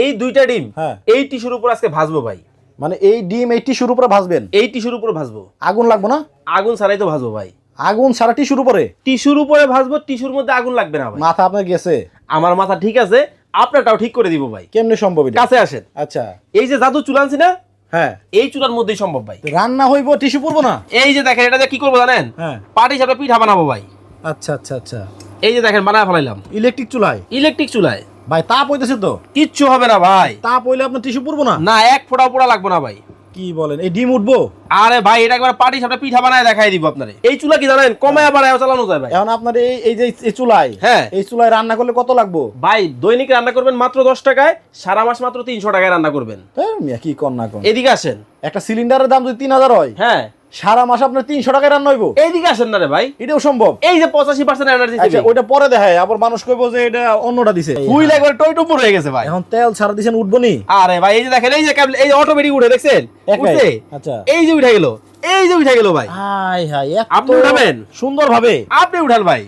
এই দুইটা ডিম হ্যাঁ এই টিস্যুর উপর আজকে ভাজবো ভাই। মানে এই ডিম এই টিস্যুর উপরে ভাজবেন? এই টিস্যুর উপর ভাজবো। আগুন লাগবে না? আগুন ছাড়াই তো ভাজবো ভাই। আগুন ছাড়া টিস্যুর উপরে? টিস্যুর উপরে ভাজবো, টিস্যুর মধ্যে আগুন লাগবে না ভাই। মাথা আপনার গেছে? আমার মাথা ঠিক আছে, আপনারটাও ঠিক করে দিব ভাই। কেমনে সম্ভব এটা? কাছে আসেন। আচ্ছা এই যে জাদু চুলা আনছি না, হ্যাঁ এই চুলার মধ্যেই সম্ভব ভাই। রান্না হইব টিস্যু পড়বো না? এই যে দেখেন, এটা দিয়ে কি করবো জানেন? হ্যাঁ পাটি সাপে পিঠা বানাবো ভাই। আচ্ছা আচ্ছা আচ্ছা এই যে দেখেন বানায় ফেলাইলাম ইলেকট্রিক চুলায়? ইলেকট্রিক চুলায় ভাই তাপ হইতেছে তো? কিচ্ছু হবে না ভাই। তাপ হইলে আপনার টিস্যু পড়বো না? না, এক ফোঁটাও পোড়া লাগবে না ভাই। কি বলেন? এই ডিম উঠবো? আরে ভাই, এটা একবার পাটি সাপে পিঠা বানায় দেখাই দিব আপনারে। এই চুলা কি জানেন, কমায় বাড়ায় চালানো যায় ভাই। এখন আপনার এই এই যে এই চুলায়, হ্যাঁ এই চুলায় রান্না করলে কত লাগবো ভাই? দৈনিক রান্না করবেন মাত্র 10 টাকায়, সারা মাস মাত্র 300 টাকায় রান্না করবেন। মিয়া কি কর না কর। এদিকে আসেন। একটা সিলিন্ডারের দাম যদি 3000 হয়, হ্যাঁ সারা মাস আপনার 300 টাকায় রান্না হইব? এইদিকে আসেন না রে ভাই। এটাও সম্ভব? এই যে 85% এনার্জি আচ্ছা ওইটা পরে দেখায়, আবার মানুষ কইবো যে এটা অন্যটা দিছে। হুইল একবার টইটুপুর হয়ে গেছে ভাই। এখন তেল ছাড়া দিছেন উঠবো নি? আরে ভাই, এই যে দেখেন, এই যে কেবল, এই অটোমেটিক উঠে দেখছেন? একাই? উঠছে। আচ্ছা এই যে উঠে গেল, এই যে উঠে গেল ভাই। হাই হাই আপনি উঠাবেন? সুন্দর ভাবে আপনি উঠান ভাই।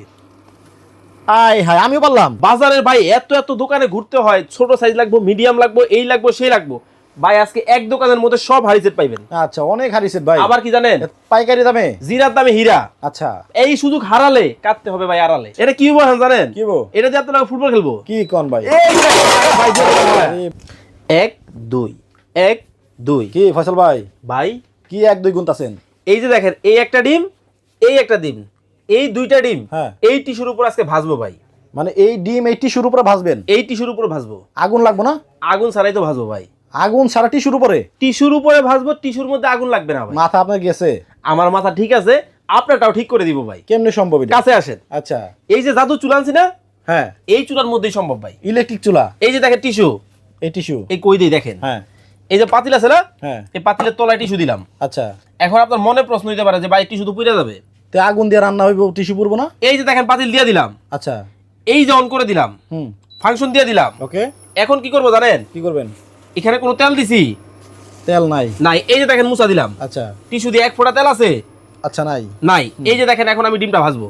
হাই হাই আমিও পারলাম। বাজারের ভাই এত এত দোকানে ঘুরতে হয়, ছোট সাইজ লাগবো, মিডিয়াম লাগবো, এই লাগবো সেই লাগবো ভাই। আজকে এক দোকানের মধ্যে সব হাড়ি সেট পাইবেন। আচ্ছা অনেক হারিছেন ভাই। আবার কি জানেন? পাইকারি দামে? জিরার দামে হীরা। আচ্ছা এই সুযোগ হারালে কাটতে হবে ভাই আড়ালে। এটা কি বলেন জানেন? কি বো? এটা দিয়ে আপনারা ফুটবল খেলবো। কি কোন ভাই? এই ভাই 1 2 1 2 কি ফয়সাল ভাই ভাই কি 1 2 গুনতাছেন? এই যে দেখেন, এই একটা ডিম, এই একটা ডিম, এই দুইটা ডিম হ্যাঁ এই টিস্যুর উপর আজকে ভাজবো ভাই। মানে এই ডিম এই টিস্যুর উপরে ভাজবেন? এই টিস্যুর উপর ভাজবো। আগুন লাগবে না? আগুন ছাড়াই তো ভাজবো ভাই। আগুন ছাড়া টিস্যুর উপরে? টিস্যুর উপরে ভাজবো, টিস্যুর মধ্যে আগুন লাগবে না ভাই। মাথা আপনার গেছে? আমার মাথা ঠিক আছে, আপনারটাও ঠিক করে দিব ভাই। কেমনে সম্ভব এটা? কাছে আসেন। আচ্ছা এই যে জাদু চুলা আনছি না, হ্যাঁ এই চুলার মধ্যেই সম্ভব ভাই। ইলেকট্রিক চুলা? এই যে দেখেন টিস্যু, এই টিস্যু? এই কই দিয়ে দেখেন, হ্যাঁ এই যে পাতিল আছে না, হ্যাঁ এই পাতিলের তলায় টিস্যু দিলাম। আচ্ছা এখন আপনার মনে প্রশ্ন হইতে পারে যে ভাই টিস্যু তো পুড়ে যাবে। তো আগুন দিয়ে রান্না হইব, টিস্যু পড়বো না? এই যে দেখেন পাতিল দিয়ে দিলাম, আচ্ছা এই যে অন করে দিলাম, ফাংশন দিয়ে দিলাম। ওকে এখন কি করবো জানেন? কি করবেন? এখানে কোনো তেল দিছি তেল নাই? নাই। এই যে দেখেন মুছা দিলাম, আচ্ছা টিস্যু দিয়ে এক ফোঁটা তেল আছে আচ্ছা নাই? নাই। এই যে দেখেন, এখন আমি ডিমটা ভাজবো।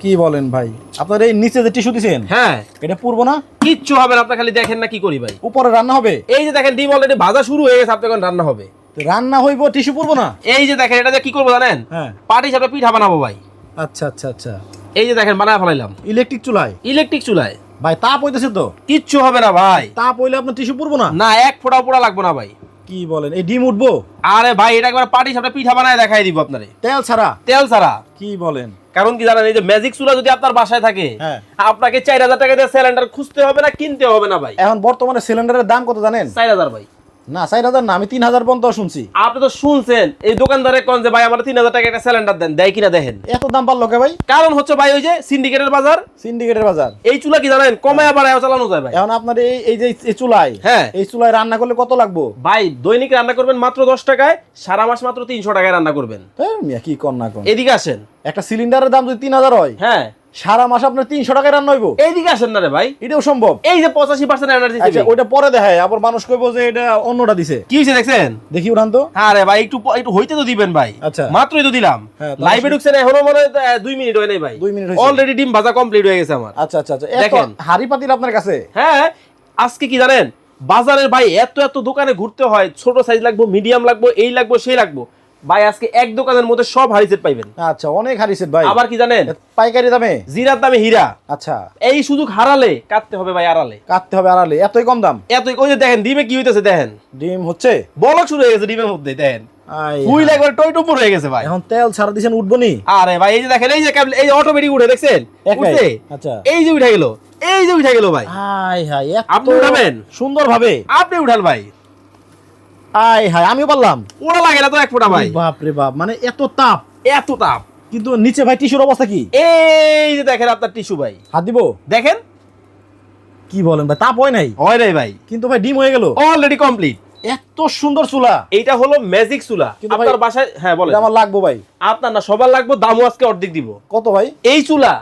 কি বলেন ভাই? আপনার এই নিচে যে টিস্যু দিছেন, হ্যাঁ এটা পড়বো না? কিচ্ছু হবে না, আপনার খালি দেখেন না কি করি ভাই। উপরে রান্না হবে? এই যে দেখেন ডিম অলরেডি ভাজা শুরু হয়ে গেছে, আপনার এখন রান্না হবে। তো রান্না হইব, টিস্যু পড়বো না? এই যে দেখেন, এটা দিয়ে কি করবো জানেন? হ্যাঁ পাটি সাপে পিঠা বানাবো ভাই। আচ্ছা আচ্ছা আচ্ছা এই যে দেখেন বানায় ফেলাইলাম ইলেকট্রিক চুলায়? ইলেকট্রিক চুলায়। ভাই তাপ হইতেছে তো? কিচ্ছু হবে না ভাই। তাপ হইলে আপনার টিস্যু পড়বো না? না, এক ফোঁটাও পোড়া লাগবে না ভাই। কি বলেন? এই ডিম উঠবো? আরে ভাই, এটা একবার পাটি সাপে পিঠা বানায় দেখাই দিব আপনারে, তেল ছাড়া? তেল ছাড়া। কি বলেন? কারণ কি জানেন, এই যে ম্যাজিক চুলা যদি আপনার বাসায় থাকে, হ্যাঁ আপনাকে 4000 টাকা দিয়ে সিলিন্ডার খুঁজতে হবে না, কিনতে হবে না ভাই। এখন বর্তমানে সিলিন্ডারের দাম কত জানেন? 4000 ভাই। না 4000 না, আমি 3000 পর্যন্ত শুনছি। আপনি তো শুনছেন, এই দোকানদারে কোন যে ভাই আমার 3000 টাকা একটা সিলিন্ডার দেন, দেয় কিনা দেখেন। এত দাম পারলো কে ভাই? কারণ হচ্ছে ভাই ওই যে সিন্ডিকেটের বাজার। সিন্ডিকেটের বাজার? এই চুলা কি জানেন, কমায় বাড়ায় চালানো যায় ভাই। এখন আপনার এই এই যে এই চুলায়, হ্যাঁ এই চুলায় রান্না করলে কত লাগবো ভাই? দৈনিক রান্না করবেন মাত্র 10 টাকায়, সারা মাস মাত্র 300 টাকায় রান্না করবেন। মিয়া কি কর না কর। এদিকে আসেন। একটা সিলিন্ডারের দাম যদি 3000 হয়, হ্যাঁ সারা মাস আপনার 300 টাকায় রান্না হইব? এইদিকে আসেন না রে ভাই। এটাও সম্ভব? এই যে 85% এনার্জি। আচ্ছা ওইটা পরে দেখায়, আবার মানুষ কইবো যে এটা অন্যটা দিছে। কি হইছে দেখছেন? দেখি উঠান তো। আরে ভাই, একটু একটু হইতে তো দিবেন ভাই। আচ্ছা মাত্রই তো দিলাম। হ্যাঁ, লাইভে ঢুকছেন এখনো মনে হয় 2 মিনিট হয় নাই ভাই। 2 মিনিট হইছে। অলরেডি ডিম ভাজা কমপ্লিট হয়ে গেছে আমার। আচ্ছা আচ্ছা আচ্ছা দেখেন। দেখেন হাড়ি পাতিল আপনার কাছে? হ্যাঁ, আজকে কি জানেন, বাজারের ভাই এত এত দোকানে ঘুরতে হয়, ছোট সাইজ লাগবো, মিডিয়াম লাগবো, এই লাগবো সেই লাগবো ভাই। আজকে এক দোকানের মধ্যে সব হাড়ি সেট পাইবেন। আচ্ছা অনেক হারিছেন ভাই। আবার কি জানেন? পাইকারি দামে? জিরার দামে হীরা। আচ্ছা এই সুযোগ হারালে কাটতে হবে ভাই আড়ালে। কাটতে হবে আড়ালে? এতই কম দাম? এত ওই যে দেখেন ডিমে কি হইতেছে, দেখেন ডিম হচ্ছে? বলক শুরু হয়ে গেছে ডিমের মধ্যে, দেখেন আই হুইল একবার টইটুপুর হয়ে গেছে ভাই। এখন তেল ছাড়া দিছেন উঠবো নি? আরে ভাই, এই যে দেখেন, এই যে কেবল, এই অটোমেটিক উঠে দেখছেন? একাই? উঠছে। আচ্ছা এই যে উঠে গেল, এই যে উঠে গেল ভাই। হাই হাই আপনি উঠাবেন? সুন্দর ভাবে আপনি উঠান ভাই। আই হাই আমিও পারলাম? ওরা লাগে না তো এক ফোঁটা ভাই। বাপ রে বাপ, মানে এত তাপ! এত তাপ! কিন্তু নিচে ভাই টিস্যুর অবস্থা কি? এই যে দেখেন আপনার টিস্যু ভাই, হাত দিব? দেখেন। কি বলেন ভাই, তাপ হয় নাই? হয় রে ভাই, কিন্তু ভাই ডিম হয়ে গেল অলরেডি কমপ্লিট। এত সুন্দর চুলা! এইটা হলো ম্যাজিক চুলা। কিন্তু ভাই- আপনার বাসায়, হ্যাঁ বলেন। এটা আমার লাগবো ভাই। আপনার না, সবার লাগবে। দামও আজকে অর্ধেক দিব। কত ভাই? এই চুলা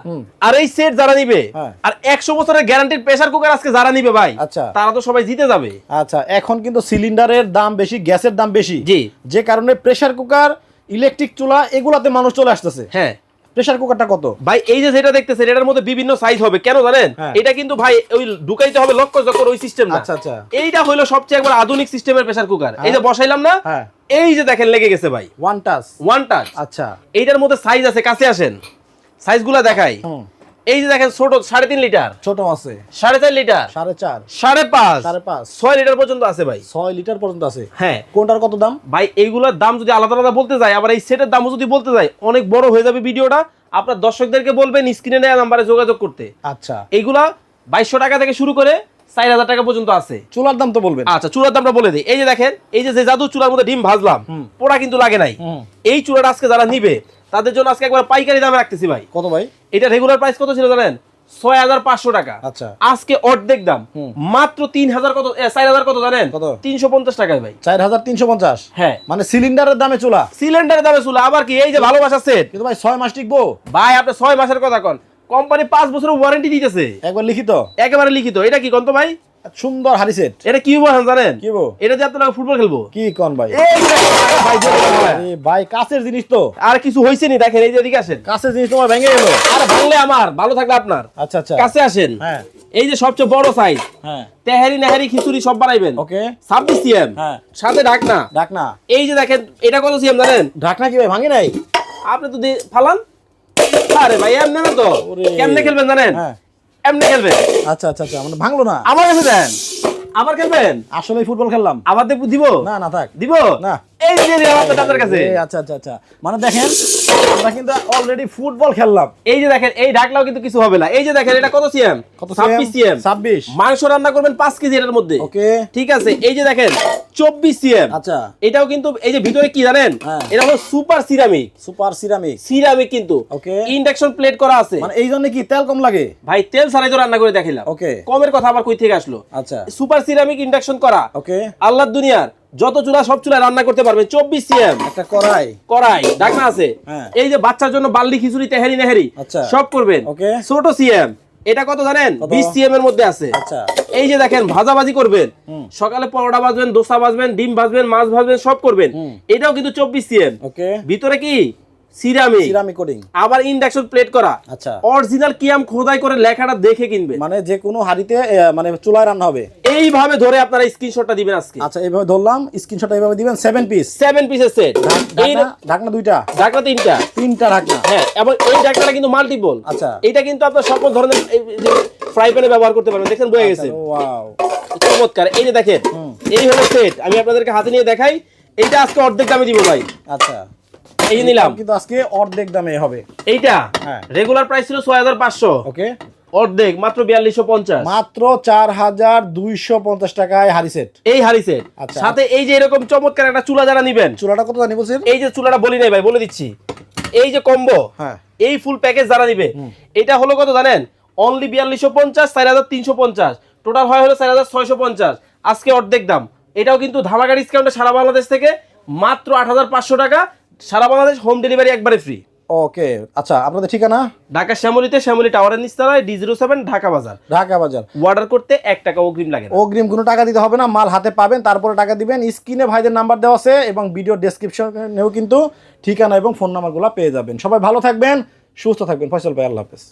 আর এই সেট যারা নিবে, হ্যাঁ। আর 100 বছরের গ্যারান্টিড প্রেসার কুকার আজকে যারা নিবে ভাই, আচ্ছা তারা তো সবাই জিতে যাবে। আচ্ছা এখন কিন্তু সিলিন্ডারের দাম বেশি, গ্যাসের দাম বেশি, জি। যে কারণে প্রেসার কুকার, ইলেকট্রিক চুলা এগুলাতে মানুষ চলে আসতেছে। হ্যাঁ, প্রেসার কুকারটা কত? ভাই এই যে যেটা দেখতেছেন এটার মধ্যে বিভিন্ন সাইজ হবে, কেন জানেন? হ্যাঁ। এটা কিন্তু ভাই ওই ঢুকাইতে হবে লক্ষ চক্কর ওই সিস্টেম না। আচ্ছা আচ্ছা। এইটা হলো সবচেয়ে একবার আধুনিক সিস্টেমের প্রেসার কুকার। এই যে বসাইলাম না, হ্যাঁ। এই যে দেখেন লেগে গেছে ভাই, ওয়ান টাচ। One touch. আচ্ছা। এইটার মধ্যে সাইজ আছে, কাছে আসেন, সাইজগুলো দেখাই। এই যে দেখেন ছোট 3.5 লিটার, ছোট আছে 4.5 লিটার, 4.5, 5.5, 5.5, 6 লিটার পর্যন্ত আছে ভাই। 6 লিটার পর্যন্ত আছে। হ্যাঁ কোনটার কত দাম? ভাই এইগুলোর দাম যদি আলাদা আলাদা বলতে যাই, আবার এই সেটের দামও যদি বলতে যাই, অনেক বড় হয়ে যাবে ভিডিওটা। আপনার দর্শকদেরকে বলবেন স্ক্রিনে দেওয়া নাম্বারে যোগাযোগ করতে। আচ্ছা। এইগুলা 2200 টাকা থেকে শুরু করে 4000 টাকা পর্যন্ত আছে। চুলার দাম তো বলবেন। আচ্ছা চুলার দামটা বলে দিই। এই যে দেখেন, এই যে জাদু চুলার মধ্যে ডিম ভাজলাম, পোড়া কিন্তু লাগে নাই। এই চুলাটা আজকে যারা নিবে তাদের জন্য আজকে একবার পাইকারি দামে রাখতেছি ভাই। কত ভাই? এটা রেগুলার প্রাইস কত ছিল জানেন? 6500 টাকা। আচ্ছা। আজকে অর্ধেক দাম, মাত্র 3000 কত 4000 কত জানেন? কত? 350 টাকায় ভাই। 4350। হ্যাঁ মানে সিলিন্ডারের দামে চুলা। সিলিন্ডারের দামে চুলা, আবার কি এই যে ভালোবাসা সেট। কিন্তু ভাই 6 মাস টিকবো? ভাই আপনি 6 মাসের কথা কোন, কোম্পানি 5 বছরের ওয়ারেন্টি দিতেছে, একবার লিখিত। একেবারে লিখিত। এটা কি কোন তো ভাই? সুন্দর হাড়ি সেট। এটা কি বলেন জানেন? কি বো? এটা দিয়ে আপনারা ফুটবল খেলবো। কি কোন ভাই? এই যে ভাই আরে ভাই কাছের জিনিস তো। আর কিছু হইছে নি, দেখেন এই যে এদিকে আসেন। কাছের জিনিস তোমার ভেঙে গেল। আর ভাঙলে আমার, ভালো থাকলে আপনার। আচ্ছা আচ্ছা। কাছে আসেন। হ্যাঁ এই যে সবচেয়ে বড় সাইজ, হ্যাঁ। তেহারি নেহারি খিচুড়ি সব বানাইবেন। ওকে। 26 সিএম, হ্যাঁ। সাথে ঢাকনা। ঢাকনা। এই যে দেখেন এটা কত সিএম জানেন? ঢাকনা কি ভাই ভাঙে নাই? আপনি তো ফালান। আরে ভাই এমনি না তো, ওরে। কেমনে খেলবেন জানেন? হ্যাঁ। এমনি খেলবেন। আচ্ছা আচ্ছা আচ্ছা, মানে ভাঙলো না। আমার কাছে দেন, আবার খেলবেন। আসলে ফুটবল খেললাম। আবার দিব না না থাক। দিব না। এই যে দিলাম আপনাদের কাছে। এই আচ্ছা আচ্ছা আচ্ছা, মানে দেখেন আমরা কিন্তু অলরেডি ফুটবল খেললাম। এই যে দেখেন এই ঢাকলাও কিন্তু কিছু হবে না। এই যে দেখেন এটা কত সিএম? কত? 26 সিএম। 26। মাংস রান্না করবেন 5 কেজি এর মধ্যে। ওকে। ঠিক আছে। এই যে দেখেন 24 সিএম। আচ্ছা। এটাও কিন্তু এই যে ভিতরে কি জানেন? হ্যাঁ। এটা হলো super ceramic. Super ceramic. Ceramic কিন্তু ওকে। ইন্ডাকশন প্লেট করা আছে। মানে এই জন্য কি তেল কম লাগে? ভাই তেল ছাড়াই তো রান্না করে দেখাইলাম। ওকে। কমের কথা আবার কই থেকে আসলো? আচ্ছা। সুপার সিরামিক ইন্ডাকশন করা। ওকে। আল্লাহর দুনিয়ার যত চুলা সব চুলা রান্না করতে পারবেন। 24 সিএম একটা কড়াই। কড়াই, ঢাকনা আছে। হ্যাঁ। এই যে বাচ্চার জন্য বাল্লি খিচুড়ি তেহারি নেহারি আচ্ছা। সব করবেন। ওকে। ছোট সিএম, এটা কত জানেন? কত? 20 সিএম এর মধ্যে আছে। আচ্ছা। এই যে দেখেন ভাজাভাজি করবেন, সকালে পরোটা ভাজবেন, দোসা ভাজবেন, ডিম ভাজবেন, মাছ ভাজবেন, সব করবেন। এটাও কিন্তু 24 সিএম। ওকে। ভিতরে কি সিরামিক, সিরামিক কোটিং। আবার ইন্ডাকশন প্লেট করা। আচ্ছা। অরিজিনাল কিয়াম খোদাই করে লেখাটা দেখে কিনবেন। মানে যে কোনো হাড়িতে মানে চুলায় রান্না হবে। এইভাবে ধরে আপনারা স্ক্রিনশটটা দিবেন আজকে। আচ্ছা এইভাবে ধরলাম, স্ক্রিনশট এইভাবে দিবেন। 7 পিস, 7 পিসের সেট। এই ঢাকনা ঢাকনা দুইটা, ঢাকনা তিনটা। তিনটা ঢাকনা। হ্যাঁ, এবং এই ঢাকনাটা কিন্তু মাল্টিপল। আচ্ছা। এটা কিন্তু আপনার সকল ধরনের ফ্রাই প্যানে ব্যবহার করতে পারবেন। দেখেন বয়ে গেছে, ওয়াও চমৎকার। এই যে দেখেন এই হলো সেট, আমি আপনাদেরকে হাতে নিয়ে দেখাই। এইটা আজকে অর্ধেক দামে দিব ভাই। আচ্ছা। এই যে নিলাম, কিন্তু আজকে অর্ধেক দামে হবে। এইটা হ্যাঁ। রেগুলার প্রাইস ছিল 6500। ওকে। অর্ধেক মাত্র 4250। মাত্র 4250 টাকায় হাড়ি সেট। এই হাড়ি সেট। আচ্ছা। সাথে এই যে এরকম চমৎকার একটা চুলা যারা নিবেন। চুলাটা কত জানি বলছেন? এই যে চুলাটা বলি নাই ভাই, বলে দিচ্ছি। এই যে কম্বো, হ্যাঁ। এই ফুল প্যাকেজ যারা নিবে, এটা হলো কত জানেন? অনলি 4250, 4350। টোটাল হয় হলো 4650। আজকে অর্ধেক দাম। এটাও কিন্তু ধামাকা ডিসকাউন্টে সারা বাংলাদেশ থেকে মাত্র 8500 টাকা। সারা বাংলাদেশ হোম ডেলিভারি একবারে ফ্রি। ওকে। আচ্ছা আপনাদের ঠিকানা? ঢাকা শ্যামলীতে, শ্যামলী টাওয়ারের নিচতলায়, D07 ঢাকা বাজার। ঢাকা বাজার। অর্ডার করতে 1 টাকা অগ্রিম লাগে না। অগ্রিম কোনো টাকা দিতে হবে না, মাল হাতে পাবেন, তারপরে টাকা দিবেন। স্ক্রিনে ভাইদের নাম্বার দেওয়া আছে এবং ভিডিও ডেসক্রিপশনেও কিন্তু ঠিকানা এবং ফোন নাম্বারগুলো পেয়ে যাবেন। সবাই ভালো থাকবেন, সুস্থ থাকবেন। ফয়সাল ভাই, আল্লাহ হাফেজ।